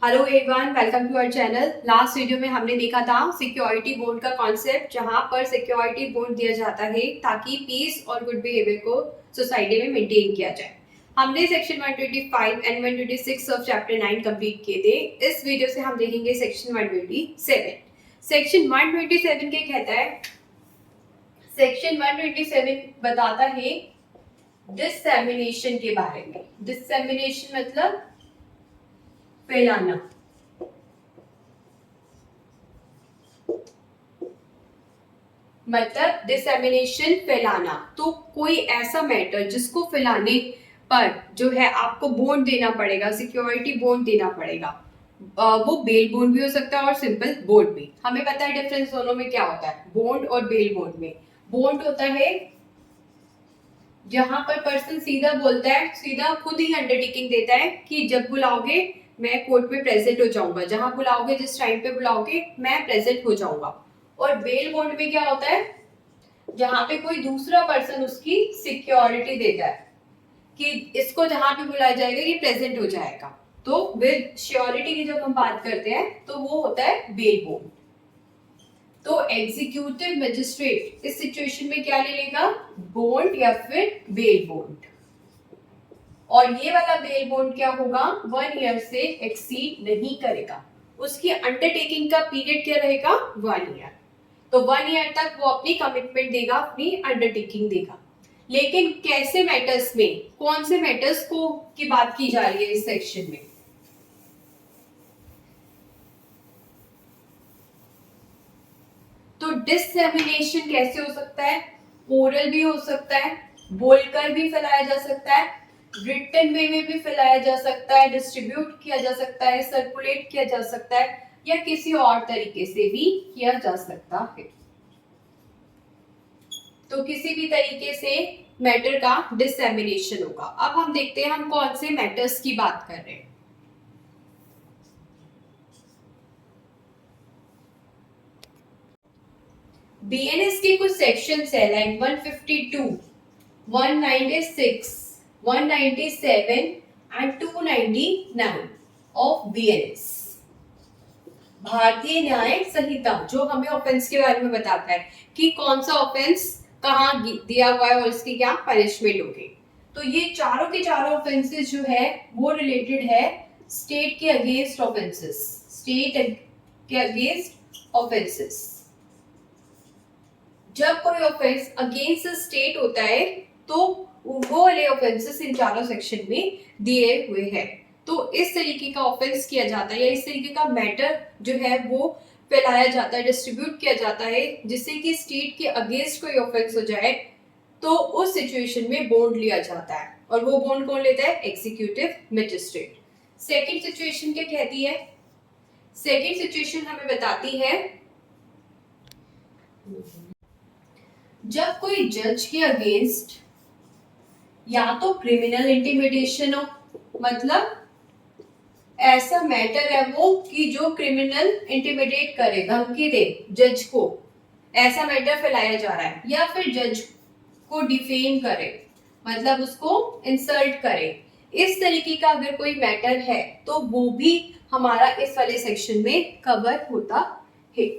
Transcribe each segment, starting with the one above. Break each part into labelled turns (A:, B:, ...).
A: Hello everyone, welcome to our channel. Last video में हमने देखा था सिक्योरिटी बोर्ड का कॉन्सेप्ट, जहां पर सिक्योरिटी बोर्ड दिया जाता है ताकि पीस और गुड बिहेवियर को सोसाइटी में मेंटेन किया जाए। हमने section 125 and 126 of chapter 9 complete किए थे। इस वीडियो से हम देखेंगे सेक्शन 127। सेक्शन 127 क्या कहता है? सेक्शन 127 बताता है डिसेमिनेशन के बारे में। डिसेमिनेशन मतलब फैलाना। मतलब डिसेमिनेशन फैलाना। तो कोई ऐसा मैटर जिसको फैलाने पर जो है आपको बॉन्ड देना पड़ेगा, सिक्योरिटी बॉन्ड देना पड़ेगा। वो बेल बॉन्ड भी हो सकता है और सिंपल बॉन्ड भी। हमें पता है डिफरेंस दोनों में क्या होता है। बॉन्ड और बेल बॉन्ड में बॉन्ड होता है जहां पर पर्सन सीधा बोलता है, सीधा खुद ही अंडरटेकिंग देता है कि जब बुलाओगे मैं कोर्ट में प्रेजेंट हो जाऊंगा, जहां बुलाओगे जिस टाइम पे बुलाओगे मैं प्रेजेंट हो जाऊंगा। और बेल बॉन्ड में क्या होता है? जहां पे कोई दूसरा पर्सन उसकी सिक्योरिटी देता है कि इसको जहां पे बुलाया जाएगा ये प्रेजेंट हो जाएगा। तो विद श्योरिटी की जब हम बात करते हैं तो वो होता है बेल बॉन्ड। तो एग्जीक्यूटिव मजिस्ट्रेट इस सिचुएशन में क्या ले लेगा? बॉन्ड या फिर बेल बॉन्ड। और ये वाला बेल बॉन्ड क्या होगा? 1 ईयर से एक्सीड नहीं करेगा। उसकी अंडरटेकिंग का पीरियड क्या रहेगा? 1 ईयर। तो 1 ईयर तक वो अपनी कमिटमेंट देगा, अपनी अंडरटेकिंग देगा। लेकिन कैसे मैटर्स में, कौन से मैटर्स को की बात की जा रही है इस सेक्शन में? तो डिसेमिनेशन कैसे हो सकता है? ओरल भी हो सकता है, बोलकर भी फैलाया जा सकता है, रिटन वे में भी फैलाया जा सकता है, डिस्ट्रीब्यूट किया जा सकता है, सर्कुलेट किया जा सकता है, या किसी और तरीके से भी किया जा सकता है। तो किसी भी तरीके से मैटर का डिसेमिनेशन होगा। अब हम देखते हैं हम कौन से मैटर्स की बात कर रहे हैं। बीएनएस के कुछ सेक्शंस है लाइक 152, 196, 197 एंड 299 ऑफ बीएनएस, भारतीय न्याय संहिता, जो हमें ऑफेंस के बारे में बताता है कि कौन सा ऑफेंस कहाँ दिया हुआ है और इसकी क्या पनिशमेंट होगी। तो ये चारों के चारों ऑफेंसेस जो है वो रिलेटेड है स्टेट के अगेंस्ट ऑफेंसेस। स्टेट के अगेंस्ट ऑफेंसेस। जब कोई ऑफेंस अगेंस्ट स्टेट होता है तो वो वाले ऑफेंसेस इन चारों सेक्शन में दिए हुए हैं। तो इस तरीके का ऑफेंस किया जाता है या इस तरीके का मैटर जो है वो फैलाया जाता है, डिस्ट्रीब्यूट किया जाता है, जिससे कि स्टेट के अगेंस्ट कोई ऑफेंस हो जाए तो उस सिचुएशन में बॉन्ड लिया जाता है। और वो बॉन्ड कौन लेता है? Executive magistrate. सेकेंड सिचुएशन क्या कहती है? सेकेंड सिचुएशन हमें बताती है जब कोई जज के अगेंस्ट या तो क्रिमिनल इंटिमिडेशन हो, मतलब ऐसा मैटर है वो कि जो क्रिमिनल इंटिमिडेट करे, धमकी दे जज को, ऐसा मैटर फैलाया जा रहा है, या फिर जज को डिफेम करे, मतलब उसको इंसल्ट करे। इस तरीके का अगर कोई मैटर है तो वो भी हमारा इस वाले सेक्शन में कवर होता है।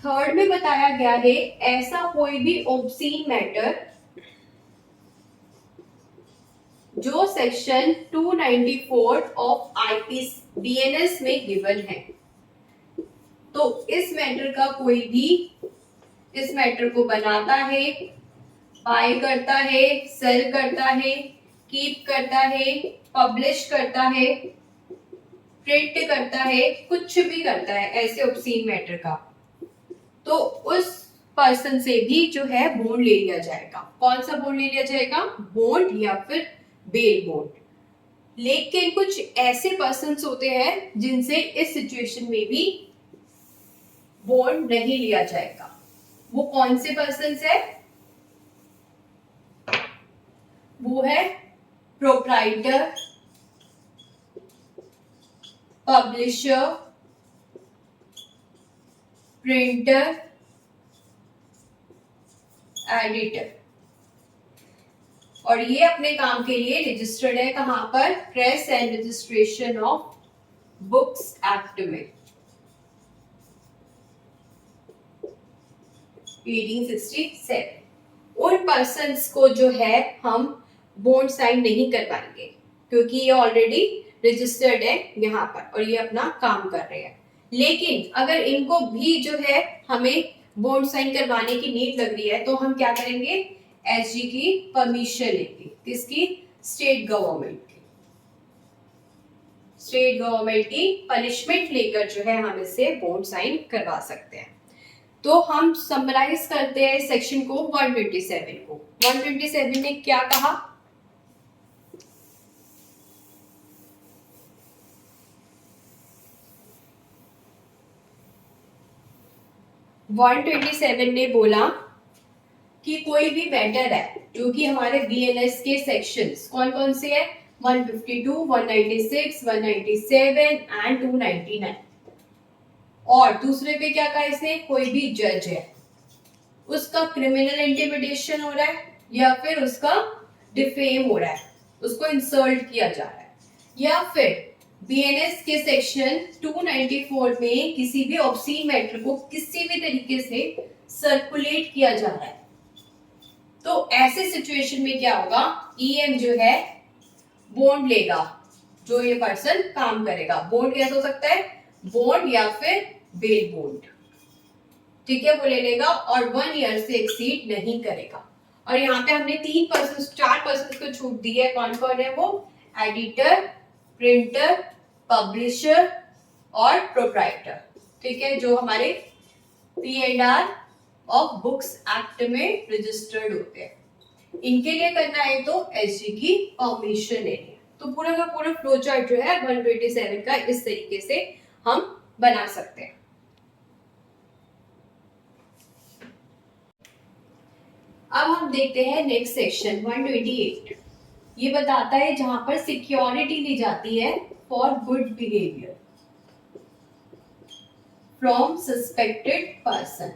A: थर्ड में बताया गया है ऐसा कोई भी ऑब्सीन मैटर जो सेक्शन 294 ऑफ आईपीसी बीएनएस में गिवन है। तो इस मैटर का कोई भी इस मैटर को बनाता है, बाय करता है, सेल करता है, कीप करता है, पब्लिश करता है, प्रिंट करता है, कुछ भी करता है ऐसे ऑब्सीन मैटर का, तो उस पर्सन से भी जो है बॉन्ड ले लिया जाएगा। कौन सा बॉन्ड ले लिया जाएगा? बॉन्ड या फिर बेल बॉन्ड। लेकिन कुछ ऐसे पर्सन्स होते हैं जिनसे इस सिचुएशन में भी बॉन्ड नहीं लिया जाएगा। वो कौन से पर्सन्स है? वो है प्रोप्राइटर, पब्लिशर, प्रिंटर, एडिटर। और ये अपने काम के लिए रजिस्टर्ड है कहाँ पर? Press and registration of books act में 1867। उन पर्सन्स को जो है हम बॉन्ड साइन नहीं कर पाएंगे क्योंकि ये ऑलरेडी रजिस्टर्ड है यहाँ पर और ये अपना काम कर रहे हैं। लेकिन अगर इनको भी जो है हमें बॉन्ड साइन करवाने की नीड लग रही है तो हम क्या करेंगे? एसजी की परमिशन लेंगे। किसकी? स्टेट गवर्नमेंट की। स्टेट गवर्नमेंट की पनिशमेंट लेकर जो है हम इससे बॉन्ड साइन करवा सकते हैं। तो हम समराइज करते हैं सेक्शन को 127 को। 127 ने क्या कहा? वन 127 ने बोला कि कोई भी मैटर है जो कि हमारे बीएनएस के सेक्शंस कौन कौन से हैं? 152, 196, 197 एंड 299। और दूसरे पे क्या कहा इसने? कोई भी जज है उसका क्रिमिनल इंटिमिडेशन हो रहा है या फिर उसका डिफेम हो रहा है, उसको इंसल्ट किया जा रहा है, या फिर बीएनएस के सेक्शन 294 में किसी भी ऑब्सीन मैटर को किसी भी तरीके से सर्कुलेट किया जा रहा है, तो ऐसे सिचुएशन में क्या होगा? ईएम जो है बॉन्ड लेगा, जो ये पर्सन काम करेगा। बॉन्ड कैसा हो सकता है? बॉन्ड या फिर बेल बॉन्ड, ठीक है, वो ले लेगा और 1 ईयर से एक्सीड नहीं करेगा। और यहाँ पे हमने 4 पर्सन को छूट दी है। कौन कौन है वो? एडिटर, प्रिंटर, पब्लिशर और प्रोप्राइटर, ठीक है, जो हमारे P&R ऑफ बुक्स एक्ट में रजिस्टर्ड होते हैं। इनके लिए करना है तो एसजी की परमिशन लेनी है। तो पूरा का पूरा फ्लो चार्ट जो है 127 का इस तरीके से हम बना सकते हैं। अब हम देखते हैं नेक्स्ट सेक्शन 128। ये बताता है जहां पर सिक्योरिटी ली जाती है for good behaviour from suspected person.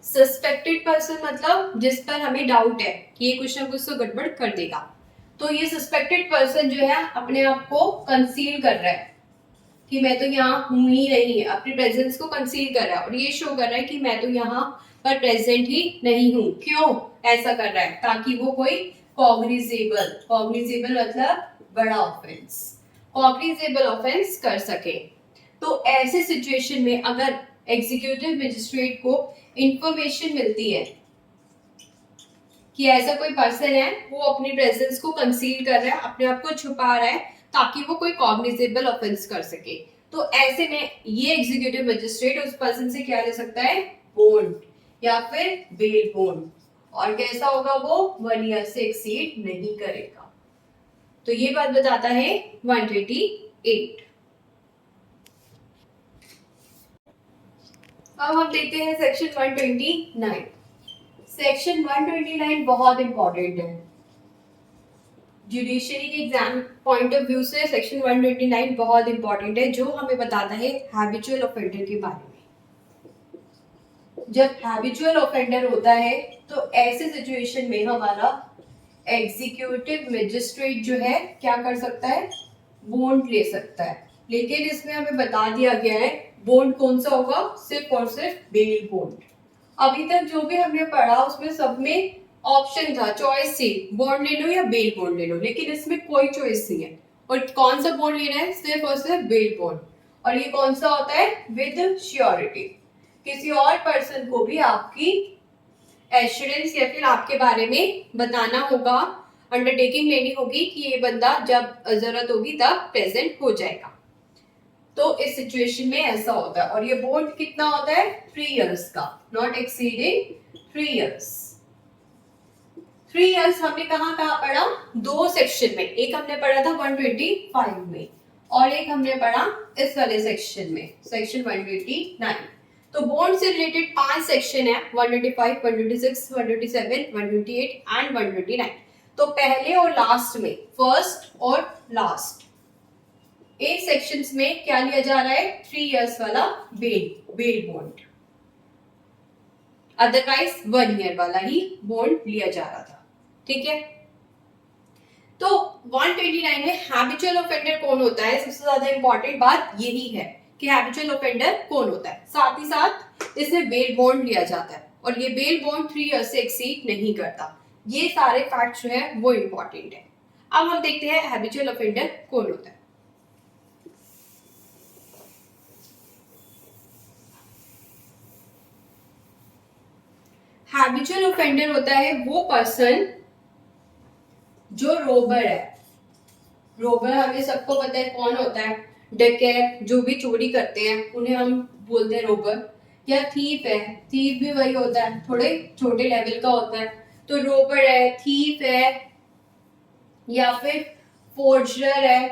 A: Suspected person मतलब जिस पर हमें डाउट है कि ये कुछ ना कुछ तो गड़बड़ कर देगा। तो ये सस्पेक्टेड पर्सन जो है अपने आप को कंसील कर रहा है कि मैं तो यहाँ हूं ही नहीं, अपनी प्रेजेंस को कंसील कर रहा है और ये शो कर रहा है कि मैं तो यहाँ पर प्रेजेंट ही नहीं हूँ। क्यों ऐसा कर रहा है? ताकि वो कोई कॉग्निजेबल मतलब बड़ा ऑफेंस, कॉग्निजेबल ऑफेंस कर सके। तो ऐसे सिचुएशन में अगर एग्जीक्यूटिव मजिस्ट्रेट को इंफॉर्मेशन मिलती है कि ऐसा कोई पर्सन है वो अपनी प्रेजेंस को कंसील कर रहा है, अपने आप को छुपा रहा है ताकि वो कोई कॉग्निजेबल ऑफेंस कर सके, तो ऐसे में ये एग्जीक्यूटिव मजिस्ट्रेट उस पर्सन से क्या ले सकता है? बॉन्ड या फिर बेल बॉन्ड। और कैसा होगा वो? 1 ईयर से एक्सीड नहीं करेगा। तो ये बात बताता है 128। अब हम देखते हैं सेक्शन 129। सेक्शन 129 बहुत इंपॉर्टेंट है जुडिशरी के एग्जाम पॉइंट ऑफ व्यू से। सेक्शन 129 बहुत इंपॉर्टेंट है जो हमें बताता है हैबिचुअल ऑफेंडर के बारे में। जब हैबिचुअल ऑफेंडर होता है तो ऐसे सिचुएशन में हमारा एग्जीक्यूटिव मजिस्ट्रेट जो है क्या कर सकता है? बॉन्ड ले सकता है। लेकिन इसमें हमें बता दिया गया है बॉन्ड कौन सा होगा? सिर्फ और सिर्फ बेल बॉन्ड। अभी तक जो भी हमने पढ़ा उसमें सब में ऑप्शन था, चॉइस थी, बॉन्ड ले लो या बेल बॉन्ड ले लो, लेकिन इसमें कोई चॉइस नहीं है। और कौन सा बॉन्ड लेना है? सिर्फ और सिर्फ बेल बॉन्ड। और ये कौन सा होता है? With surety. किसी और पर्सन को भी आपकी एश्योरेंस या फिर आपके बारे में बताना होगा, अंडरटेकिंग लेनी होगी कि ये बंदा जब जरूरत होगी तब प्रेजेंट हो जाएगा। तो इस सिचुएशन में ऐसा होता है। और ये बॉन्ड कितना होता है? 3 इयर्स का, नॉट एक्सीडिंग 3 इयर्स। 3 इयर्स हमने कहाँ कहाँ पढ़ा? 2 सेक्शन में। एक हमने पढ़ा था 125 में और एक हमने पढ़ा इस वाले सेक्शन में, सेक्शन 129। तो बॉन्ड से रिलेटेड 5 सेक्शन है, 125, 126, 127, 128 एंड 129। तो पहले और लास्ट में, फर्स्ट और लास्ट, इन सेक्शंस में क्या लिया जा रहा है, 3 इयर्स वाला बेल बॉन्ड, अदरवाइज 1 ईयर वाला ही बॉन्ड लिया जा रहा था। ठीक है, तो 129 में हैबिचुअल ऑफेंडर कौन होता है, सबसे ज्यादा इंपॉर्टेंट बात यही है कि हैबिचुअल ऑफेंडर कौन होता है। साथ ही साथ इसमें बेल बॉन्ड लिया जाता है और ये बेल बॉन्ड 3 इयर्स से एक्सीड नहीं करता। ये सारे फैक्ट जो है वो इंपॉर्टेंट है। अब हम देखते हैं हैबिचुअल ऑफेंडर कौन होता है। हैबिचुअल ऑफेंडर होता है वो पर्सन जो रोबर है। रोबर हमें सबको पता है कौन होता है, डकैत, जो भी चोरी करते हैं उन्हें हम बोलते हैं रोबर। या थीफ है, थीफ भी वही होता है, थोड़े छोटे लेवल का होता है। तो रोबर है, थीफ है, या फिर फोर्जर है।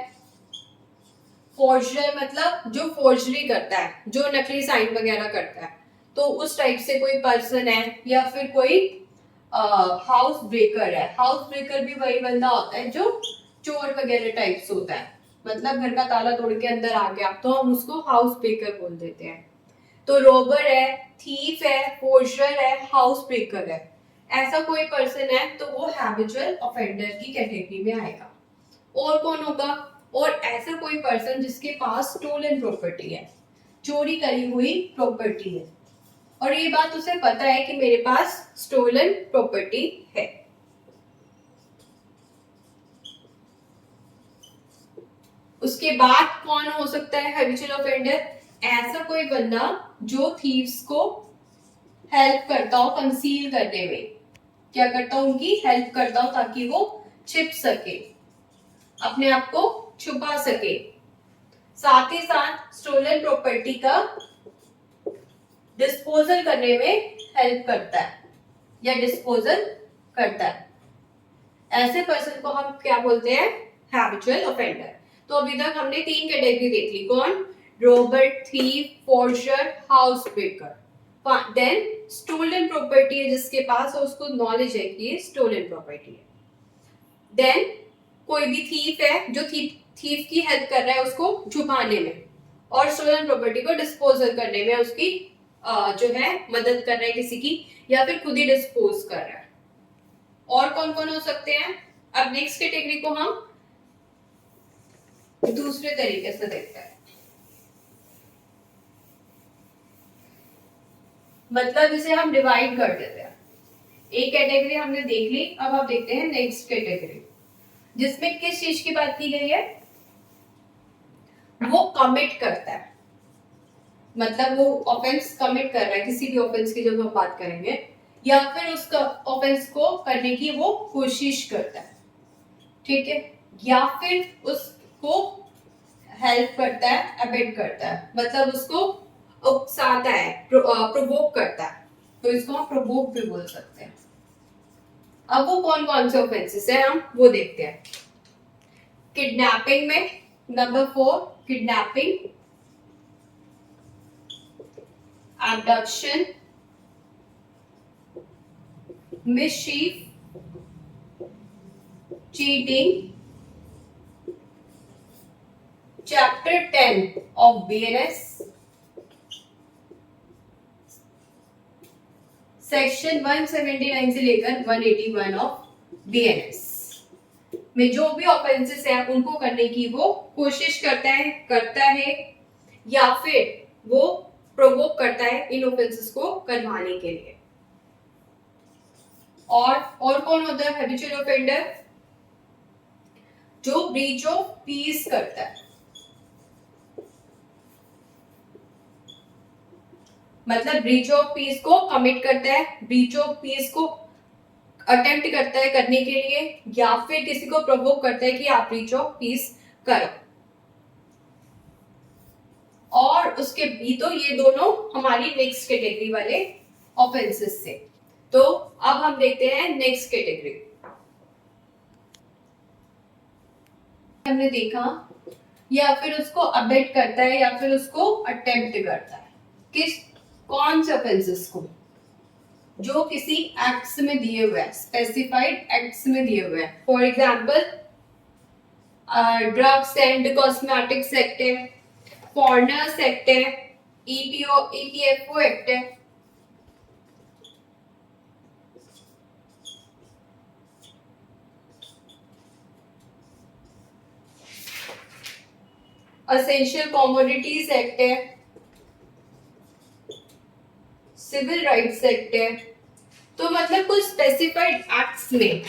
A: फोर्जर मतलब जो फोर्जरी करता है, जो नकली साइन वगैरह करता है, तो उस टाइप से कोई पर्सन है। या फिर कोई हाउस ब्रेकर है। हाउस ब्रेकर भी वही बंदा होता है जो चोर वगैरह टाइप्स होता है, मतलब घर का ताला तोड़ के अंदर आ गया तो हम उसको हाउस ब्रेकर बोल देते हैं। तो रोबर है, थीफ है, फोर्जर है, हाउस ब्रेकर है, ऐसा कोई पर्सन है तो वो हैबिचुअल ऑफेंडर की कैटेगरी में आएगा। और कौन होगा, और ऐसा कोई पर्सन जिसके पास स्टोलन प्रॉपर्टी है, चोरी करी हुई प्रॉपर्टी है, और ये बात उसे पता है कि मेरे पास स्टोलन प्रॉपर्टी है। उसके बाद कौन हो सकता है हैबिचुअल ऑफेंडर, ऐसा कोई बंदा जो थीव्स को हेल्प करता हो कंसील करने में, क्या करता हो, उनकी हेल्प करता हो ताकि वो छिप सके, अपने आप को छुपा सके। साथ ही साथ स्टोलन प्रॉपर्टी का डिस्पोजल करने में हेल्प करता है या डिस्पोजल करता है। ऐसे पर्सन को हम क्या बोलते हैं, हैबिचुअल ऑफेंडर। तो अभी तक हमने 3 कैटेगरी देख ली, कौन, robber, thief, forger, house breaker. Then stolen property है जिसके पास है, उसको नॉलेज है कि ये स्टोलन प्रॉपर्टी है। देन कोई भी थीफ है जो थीफ की हेल्प कर रहा है उसको छुपाने में, और स्टोलन प्रॉपर्टी को डिस्पोजल करने में उसकी जो है मदद कर रहा है किसी की, या फिर खुद ही डिस्पोज कर रहा है। और कौन कौन हो सकते हैं, अब नेक्स्ट कैटेगरी को हम दूसरे तरीके से देखते हैं। मतलब इसे हम डिवाइड कर देते हैं। एक कैटेगरी हमने देख ली, अब आप देखते हैं नेक्स्ट कैटेगरी, जिसमें किस चीज की बात की गई है, वो कमिट करता है, मतलब वो ऑफेंस कमिट कर रहा है, किसी भी ऑफेंस की जब हम बात करेंगे, या फिर उसका ऑफेंस को करने की वो कोशिश करता है। ठीक है, या फिर उसको हेल्प करता है, अबेट करता है, मतलब उसको उकसाता है, प्रोवोक करता है, तो इसको हम प्रोवोक भी बोल सकते हैं। अब वो कौन कौन से ऑफेंसेस है हम वो देखते हैं। किडनैपिंग में number 4 kidnapping, abduction, mischief, cheating, chapter 10 of BNS, section 179 से लेकर 181 ऑफ BNS में जो भी ऑफेंसेस है उनको करने की वो कोशिश करता है या फिर वो प्रोवोक करता है इन ऑफेंसेस को करवाने के लिए। और कौन होता है हैबिचुअल ऑफेंडर, जो ब्रीच ऑफ पीस करता है, मतलब ब्रीच ऑफ पीस को कमिट करता है, ब्रीच ऑफ पीस को अटेम्प्ट करता है करने के लिए, या फिर किसी को प्रोवोक करता है कि आप ब्रीच ऑफ पीस करो। और उसके भी तो ये दोनों हमारी नेक्स्ट कैटेगरी वाले ऑफेंसेस से। तो अब हम देखते हैं नेक्स्ट कैटेगरी। हमने देखा या फिर उसको अबेट करता है या फिर उसको अटेम्प्ट करता है, कौन से ऑफेंसेस को, जो किसी एक्ट्स में दिए हुए हैं, स्पेसिफाइड एक्ट्स में दिए हुए हैं। For example drugs and cosmetics act है, फॉरेनर्स एक्ट है, ईपीएफओ एक्ट है, एसेंशियल कमोडिटीज एक्ट है, सिविल राइट्स एक्ट है। तो मतलब कुछ स्पेसिफाइड एक्ट्स में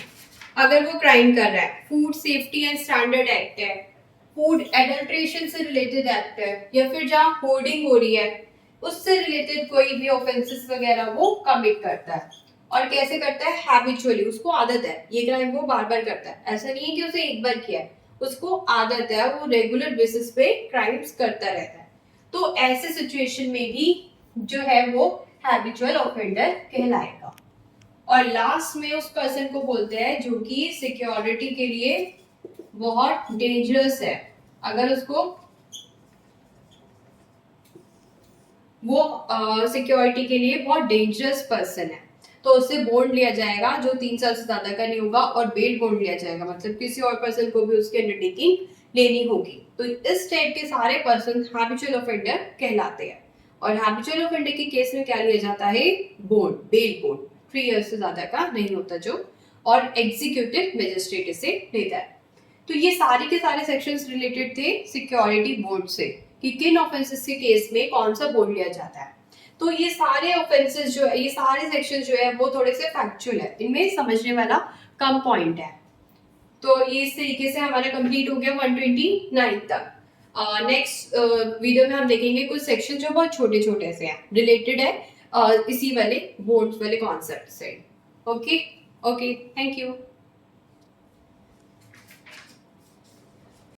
A: अगर वो क्राइम कर रहा है, food safety and standard act है, फूड एडल्ट्रेशन से रिलेटेड एक्ट है, या फिर जहाँ होर्डिंग हो रही है उससे रिलेटेड कोई भी ऑफेंसेस वगैरह वो कमिट करता है। और कैसे करता है? हैबिचुअली, उसको आदत है ये क्राइम वो बार बार करता है। ऐसा नहीं है कि उसे एक बार किया है, उसको आदत है, वो रेगुलर बेसिस पे क्राइम्स करता रहता है। तो ऐसे सिचुएशन में भी जो है वो हैबिचुअल ऑफेंडर कहलाएगा। और लास्ट में उस पर्सन को बोलते हैं जो कि सिक्योरिटी के लिए बहुत डेंजरस है। अगर उसको वो सिक्योरिटी के लिए बहुत डेंजरस पर्सन है तो उससे बॉन्ड लिया जाएगा जो 3 साल से ज्यादा का नहीं होगा, और बेल बॉन्ड लिया जाएगा, मतलब किसी और पर्सन को भी उसकी अंडरटेकिंग लेनी होगी। तो इस टाइप के सारे पर्सन हैबिचुअल ऑफेंडर कहलाते हैं। और हैबिचुअल ऑफेंडर के केस में क्या लिया जाता है? बॉन्ड, बेल बॉन्ड 3 इयर्स से ज्यादा का नहीं होता जो, और एग्जीक्यूटिव मजिस्ट्रेट इसे लेता है। तो ये सारे के सारे सेक्शंस रिलेटेड थे सिक्योरिटी बॉन्ड से कि किन ऑफेंसेस के केस में कौन सा बॉन्ड लिया जाता है। तो ये सारे ऑफेंसेस जो है, ये सारे सेक्शन जो है वो थोड़े से फैक्चुअल है, इनमें समझने वाला कम पॉइंट है। तो ये इस तरीके से हमारा कंप्लीट हो गया 129 तक। नेक्स्ट वीडियो में हम देखेंगे कुछ सेक्शन जो बहुत छोटे छोटे से हैं, रिलेटेड है इसी वाले बॉन्ड्स वाले कॉन्सेप्ट से। Okay okay, thank you.